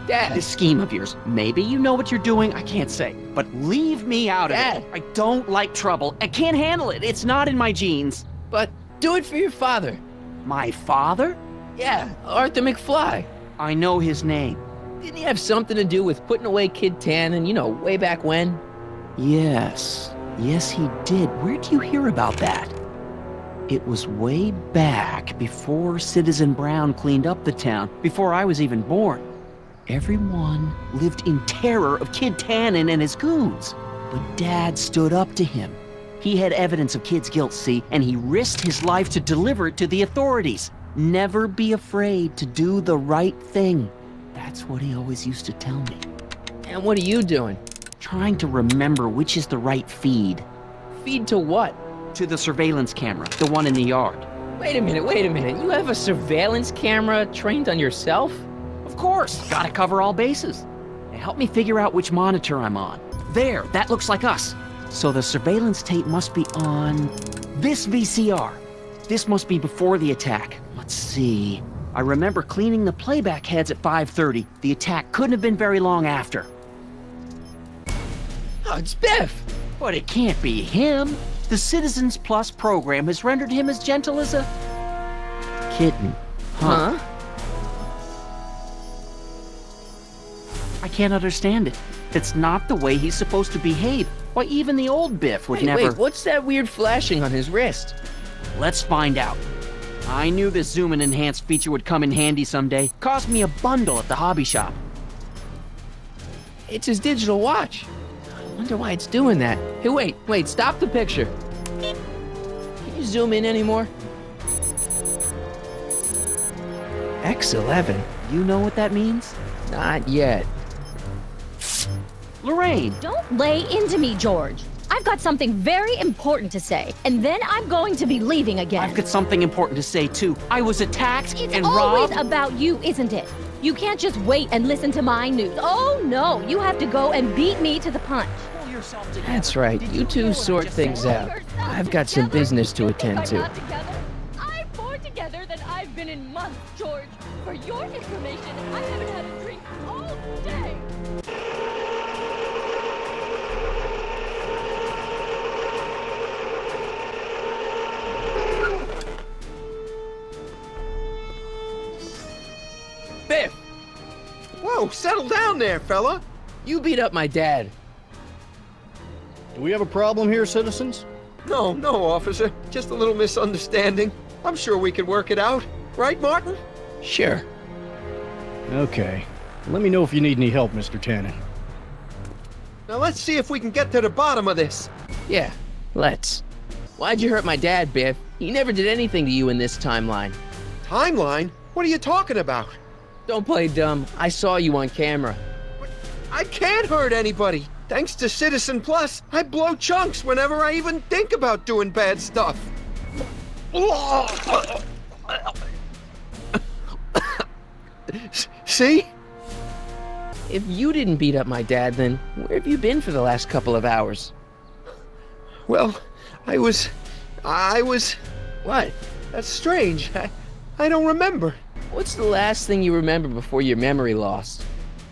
A: Dad.
K: This scheme of yours, maybe you know what you're doing, I can't say. But leave me out of
A: Dad.
K: it. I don't like trouble. I can't handle it. It's not in my genes.
A: But do it for your father.
K: My father?
A: Yeah, Arthur McFly.
K: I know his name.
A: Didn't he have something to do with putting away Kid Tannen, way back when?
K: Yes, he did. Where'd you hear about that? It was way back before Citizen Brown cleaned up the town, before I was even born. Everyone lived in terror of Kid Tannen and his goons. But Dad stood up to him. He had evidence of Kid's guilt, see, and he risked his life to deliver it to the authorities. Never be afraid to do the right thing. That's what he always used to tell me.
A: And what are you doing?
K: Trying to remember which is the right feed.
A: Feed to what?
K: To the surveillance camera, the one in the yard.
A: Wait a minute. You have a surveillance camera trained on yourself?
K: Of course, gotta cover all bases. Now help me figure out which monitor I'm on. There, that looks like us. So the surveillance tape must be on this VCR. This must be before the attack. Let's see. I remember cleaning the playback heads at 5:30. The attack couldn't have been very long after.
A: Oh, it's Biff!
K: But it can't be him. The Citizens Plus program has rendered him as gentle as a kitten.
A: Huh?
K: I can't understand it. It's not the way he's supposed to behave. Why, even the old Biff would never...
A: Wait, what's that weird flashing on his wrist?
K: Let's find out. I knew this zoom and enhance feature would come in handy someday. Cost me a bundle at the hobby shop.
A: It's his digital watch. I wonder why it's doing that. Hey, wait, stop the picture. Can you zoom in anymore? X11.
K: You know what that means?
A: Not yet.
K: Lorraine!
D: Don't lay into me, George. I've got something very important to say, and then I'm going to be leaving again.
K: I've got something important to say, too. I was attacked and robbed.
D: It's always about you, isn't it? You can't just wait and listen to my news. Oh, no, you have to go and beat me to the punch.
K: Pull yourself together.
A: That's right. You two sort things out. I've got some business to attend to.
D: I'm more together than I've been in months, George. For your information, I haven't had a drink all day.
A: Biff!
H: Whoa, settle down there, fella.
A: You beat up my dad.
F: Do we have a problem here, citizens?
H: No, officer. Just a little misunderstanding. I'm sure we can work it out. Right, Martin?
A: Sure.
F: Okay. Let me know if you need any help, Mr. Tannen.
H: Now let's see if we can get to the bottom of this.
A: Yeah, let's. Why'd you hurt my dad, Biff? He never did anything to you in this timeline.
H: Timeline? What are you talking about?
A: Don't play dumb. I saw you on camera.
H: I can't hurt anybody. Thanks to Citizen Plus, I blow chunks whenever I even think about doing bad stuff. See?
A: If you didn't beat up my dad, then where have you been for the last couple of hours?
H: Well, I was...
A: What?
H: That's strange. I don't remember.
A: What's the last thing you remember before your memory lost?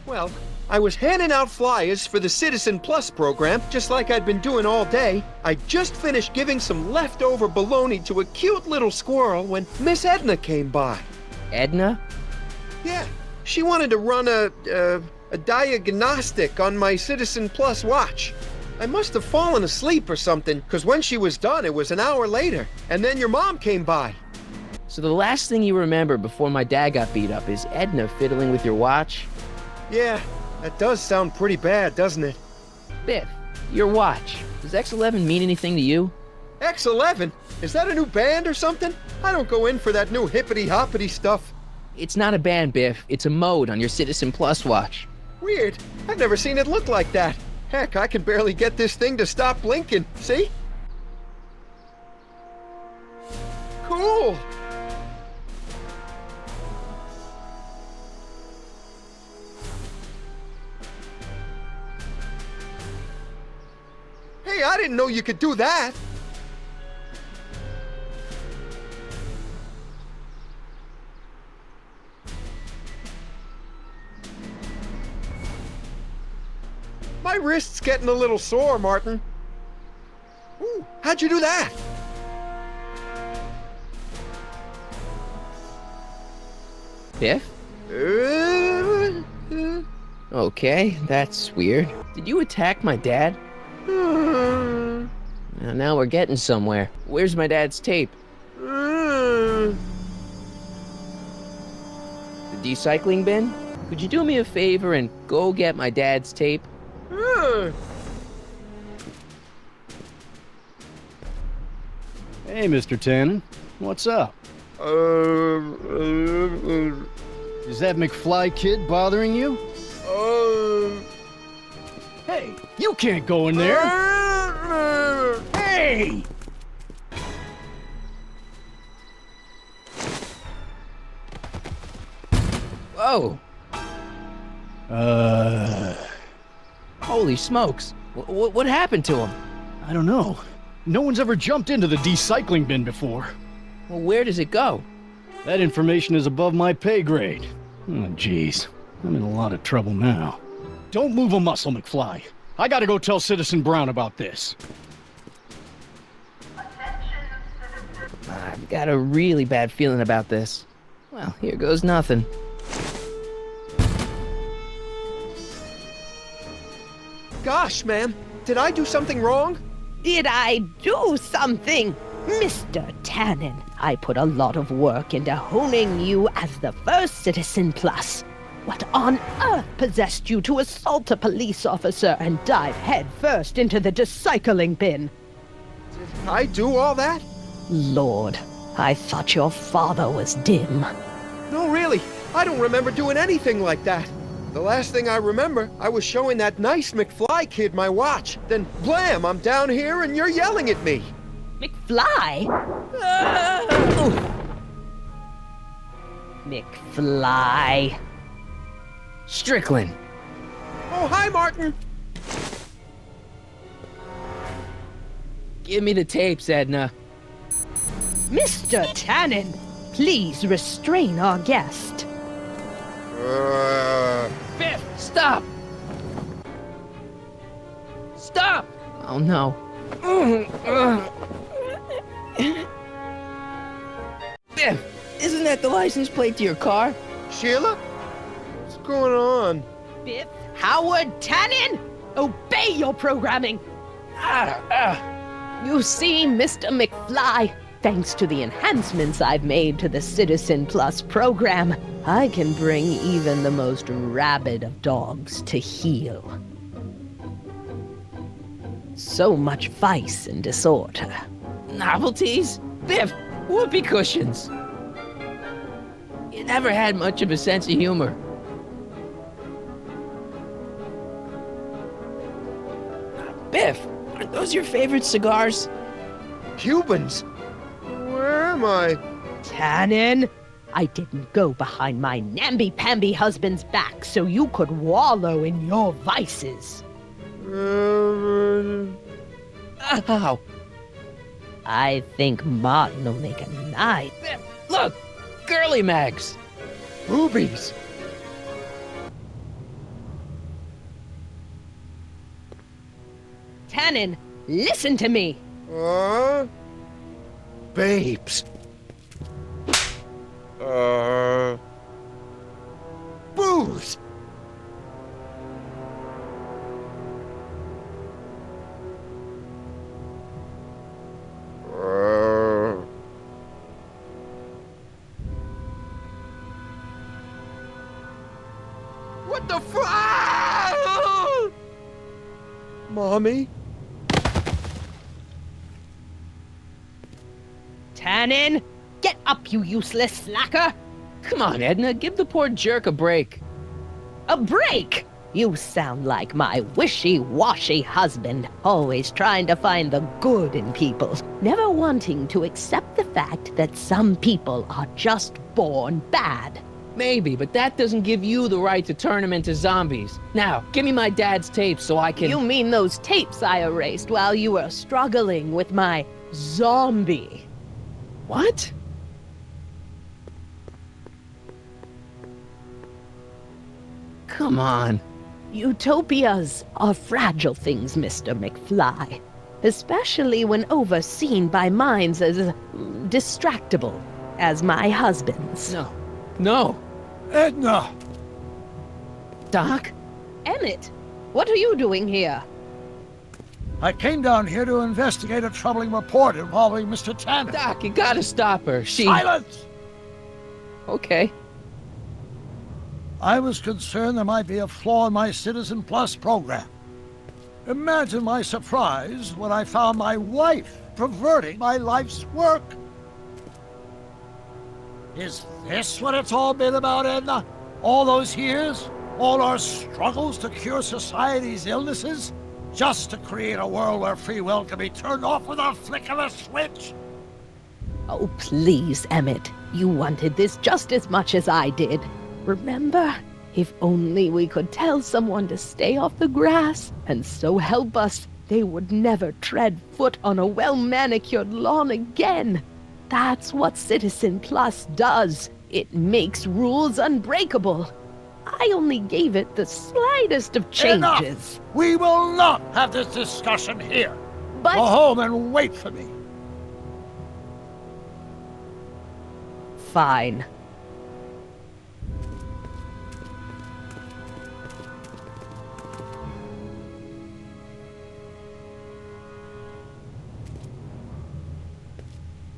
H: Well, I was handing out flyers for the Citizen Plus program, just like I'd been doing all day. I just finished giving some leftover bologna to a cute little squirrel when Miss Edna came by.
A: Edna?
H: Yeah, she wanted to run a diagnostic on my Citizen Plus watch. I must have fallen asleep or something, because when she was done, it was an hour later. And then your mom came by.
A: So the last thing you remember before my dad got beat up is Edna fiddling with your watch?
H: Yeah, that does sound pretty bad, doesn't it?
A: Biff, your watch. Does X11 mean anything to you?
H: X11? Is that a new band or something? I don't go in for that new hippity-hoppity stuff.
A: It's not a band, Biff. It's a mode on your Citizen Plus watch.
H: Weird. I've never seen it look like that. Heck, I can barely get this thing to stop blinking. See? Cool. Hey, I didn't know you could do that. My wrist's getting a little sore, Martin. Ooh, how'd you do that?
A: Biff? Okay, that's weird. Did you attack my dad? Now we're getting somewhere. Where's my dad's tape? The decycling bin? Could you do me a favor and go get my dad's tape?
F: Hey, Mr. Tannen. What's up? Is that McFly kid bothering you? Hey, you can't go in there! Hey!
A: Whoa! Holy smokes! What happened to him?
F: I don't know. No one's ever jumped into the decycling bin before.
A: Well, where does it go?
F: That information is above my pay grade. Oh, jeez. I'm in a lot of trouble now. Don't move a muscle, McFly. I gotta go tell Citizen Brown about this.
A: I've got a really bad feeling about this. Well, here goes nothing.
H: Gosh, ma'am, did I do something wrong?
M: Did I do something? Mr. Tannen, I put a lot of work into honing you as the first Citizen Plus. What on earth possessed you to assault a police officer and dive headfirst into the decycling bin?
H: Did I do all that?
M: Lord, I thought your father was dim.
H: No, really, I don't remember doing anything like that. The last thing I remember, I was showing that nice McFly kid my watch. Then, blam, I'm down here and you're yelling at me.
M: McFly? McFly.
A: Strickland.
H: Oh, hi, Martin.
A: Give me the tapes, Edna.
M: Mr. Tannen, please restrain our guest.
A: Biff, stop! Stop! Oh no. Biff, isn't that the license plate to your car?
H: Sheila? What's going on?
M: Biff Howard Tannen, obey your programming. You see, Mr. McFly, thanks to the enhancements I've made to the Citizen Plus program, I can bring even the most rabid of dogs to heel. So much vice and disorder.
A: Novelties? Biff, whoopee cushions. You never had much of a sense of humor. Biff, aren't those your favorite cigars?
H: Cubans? Where am I?
M: Tannen, I didn't go behind my namby-pamby husband's back so you could wallow in your vices.
A: Ow.
M: I think Martin will make a nice...
A: Look! Girly mags. Boobies.
M: Tannen, listen to me.
H: Babes. Booze. What the fuck? Mommy?
M: Tannen, get up, you useless slacker.
A: Come on, Edna, give the poor jerk a break.
M: A break? You sound like my wishy-washy husband, always trying to find the good in people, never wanting to accept the fact that some people are just born bad.
A: Maybe, but that doesn't give you the right to turn them into zombies. Now, give me my dad's tapes so I can—
M: You mean those tapes I erased while you were struggling with my zombie?
A: What? Come on.
M: Utopias are fragile things, Mr. McFly. Especially when overseen by minds as distractible as my husband's.
A: No. No.
Q: Edna!
A: Doc?
M: Emmett, what are you doing here?
Q: I came down here to investigate a troubling report involving Mr. Tannen.
A: Doc, you gotta stop her. She—
Q: Silence!
A: Okay.
Q: I was concerned there might be a flaw in my Citizen Plus program. Imagine my surprise when I found my wife perverting my life's work. Is this what it's all been about, Edna? All those years? All our struggles to cure society's illnesses? Just to create a world where free will can be turned off with a flick of a switch?
M: Oh, please, Emmett. You wanted this just as much as I did. Remember? If only we could tell someone to stay off the grass, and so help us, they would never tread foot on a well-manicured lawn again. That's what Citizen Plus does. It makes rules unbreakable. I only gave it the slightest of changes.
Q: Enough! We will not have this discussion here.
M: But—
Q: Go home and wait for me.
M: Fine.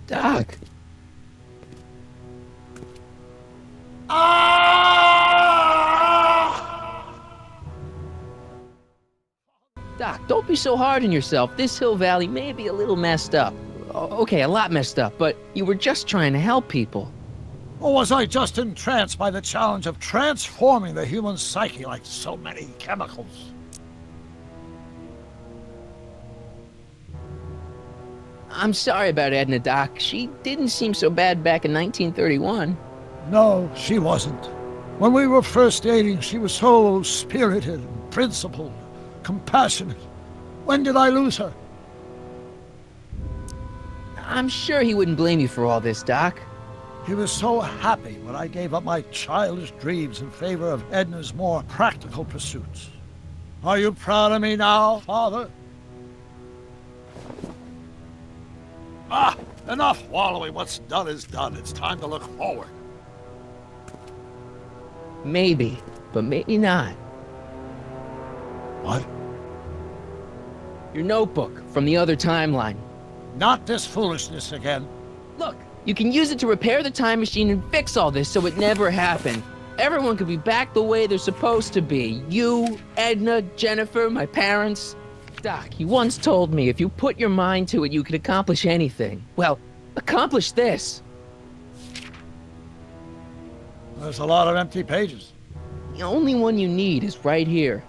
A: Doc. Doc, don't be so hard on yourself. This Hill Valley may be a little messed up. Okay, a lot messed up, but you were just trying to help people.
Q: Or was I just entranced by the challenge of transforming the human psyche like so many chemicals?
A: I'm sorry about Edna, Doc. She didn't seem so bad back in 1931.
Q: No, she wasn't. When we were first dating, she was so spirited and principled, compassionate. When did I lose her?
A: I'm sure he wouldn't blame you for all this, Doc.
Q: He was so happy when I gave up my childish dreams in favor of Edna's more practical pursuits. Are you proud of me now, Father? Enough wallowing. What's done is done. It's time to look forward.
A: Maybe, but maybe not.
Q: What?
A: Your notebook from the other timeline.
Q: Not this foolishness again.
A: Look, you can use it to repair the time machine and fix all this so it never happened. Everyone could be back the way they're supposed to be. You, Edna, Jennifer, my parents. Doc, you once told me if you put your mind to it, you could accomplish anything. Well, accomplish this.
Q: There's a lot of empty pages.
A: The only one you need is right here.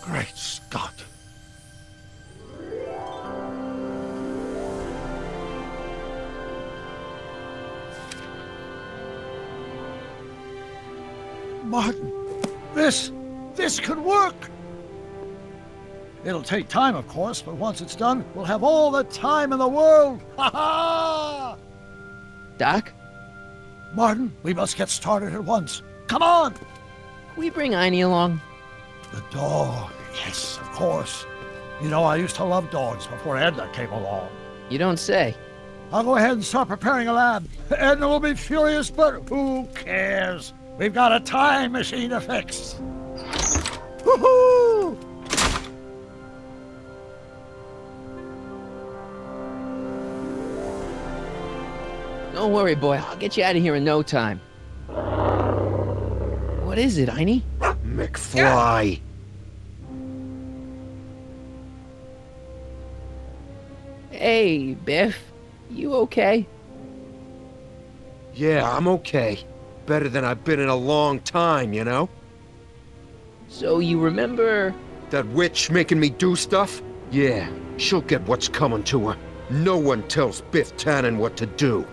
Q: Great Scott. Martin, this could work. It'll take time, of course, but once it's done, we'll have all the time in the world. Ha ha!
A: Doc?
Q: Martin, we must get started at once. Come on!
A: Can we bring Einie along?
Q: The dog, yes, of course. You know, I used to love dogs before Edna came along.
A: You don't say.
Q: I'll go ahead and start preparing a lab. Edna will be furious, but who cares? We've got a time machine to fix. Woohoo!
A: Don't worry, boy. I'll get you out of here in no time. What is it, Einie?
H: McFly!
A: Hey, Biff. You okay?
H: Yeah, I'm okay. Better than I've been in a long time, you know?
A: So you remember...
H: That witch making me do stuff? Yeah, she'll get what's coming to her. No one tells Biff Tannen what to do.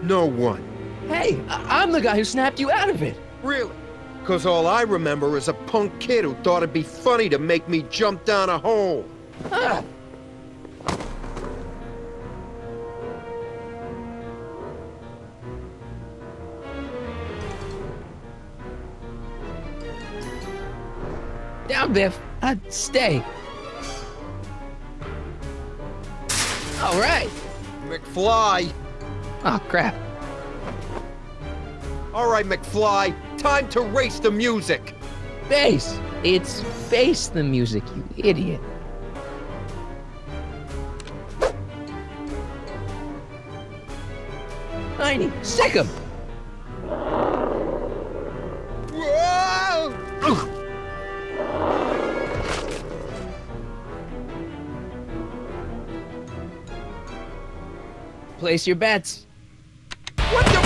H: No one.
A: Hey, I'm the guy who snapped you out of it.
H: Really? Because all I remember is a punk kid who thought it'd be funny to make me jump down a hole.
A: Ah. Down, Biff. Stay. All right.
H: McFly.
A: Oh, crap.
H: All right, McFly. Time to race the music.
A: Bass. It's bass the music, you idiot. Einie, sick him.
H: Whoa!
A: Place your bets.
H: What the?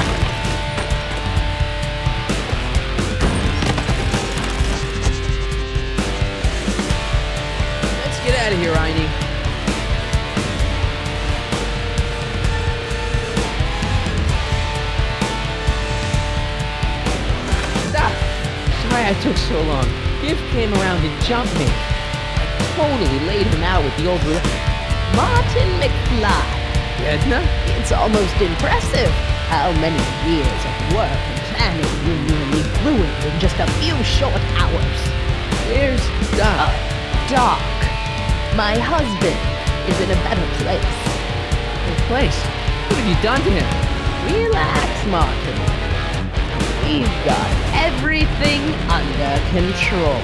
A: Let's get out of here, Einie. Stop! Sorry I took so long. Biff came around to jump me. I totally laid him out with the old
M: Martin McFly.
A: Edna?
M: It's almost impressive how many years of work and planning you nearly ruined in just a few short hours.
A: Where's Doc?
M: Doc. My husband is in a better place.
A: Good place? What have you done to him?
M: Relax, Martin. We've got everything under control.